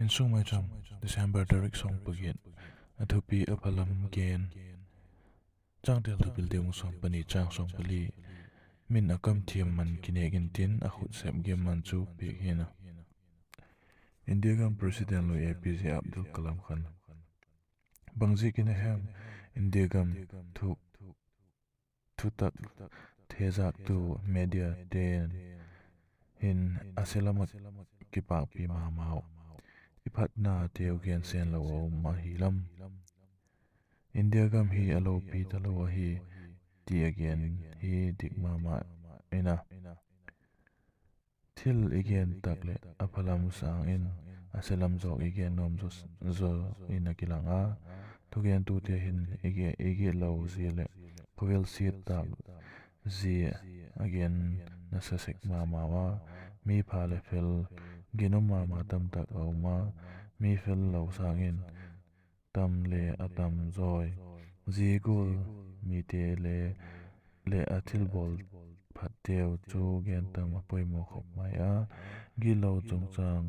In sung mai cham December Derek song pagin athupi aphalam gen chang tel tu bil deu song pani chang song pali min akam thiam man kinegin tin a khut sem gem man chu pe hena India gam president lo APJ Abdul Kalam Khan bangji kin ham India gam thu thu tak thezak tu media ten hin aselamat ki pak pi ma mau iphat na teu gen sen lo ma hi lam India gam hi alo pi talo hi ti again hi dik ma ina thil again takle aphalam sang in aselam jok again nom zo ina kilanga tu gen tu te hin ege lo zile powel sit tak zi again nasasek ma wa mi phale fel ginom ma tam tak au ma mi fel lo sang in tam le atam zoi zigul mi te le athil bol phat teu chu gen tam apoi mo khop mai a gilo chung chang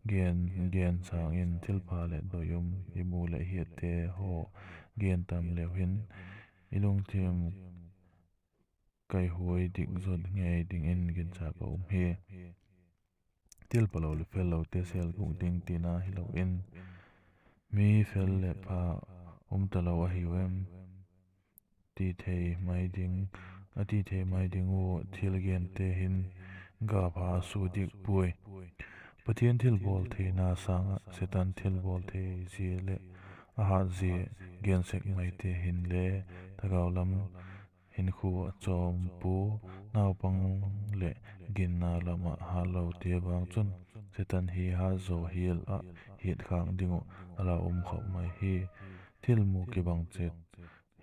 gen sang in thil pha le doyum imu le hi te ho gen tam le hin ilung thiam kai huai dik zot ngai ding in gen cha ko he til palo le fel lo te sel gung ding tina hilo in mi fel le pha talo a hi wem ti thei mai ding a ti thei mai ding wo thil gen te hin ga pha su dik pui pathian thil bol the na sang setan thil bol the zi le a ha zi gen sek mai te hin le tagaw lam hin khu chom pu naw pang le gin na lama ha lo te bang chun setan hi ha zo hil a hit khang dingo ala kho mai hi thil mu ki bang chet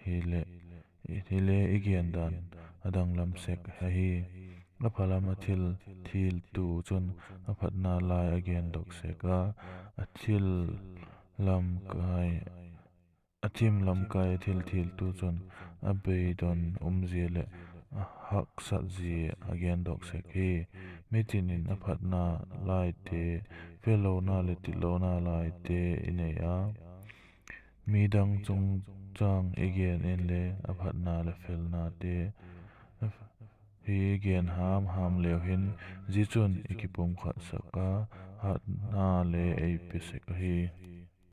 hi le igen dan adang lam sek ha hi a phalama thil tu chun a phat na lai again dok seka a thil lam kai a thim lam kai thil tu chun a be don zile a hak sa zi again dok sek hi metin in a phat na lai te velo na le ti lo na lai te ine ya mi dang chung chang again in le a phat na le fel na te hi again ham leo hin ji chun ikipum khat saka hat na le ei pisek hi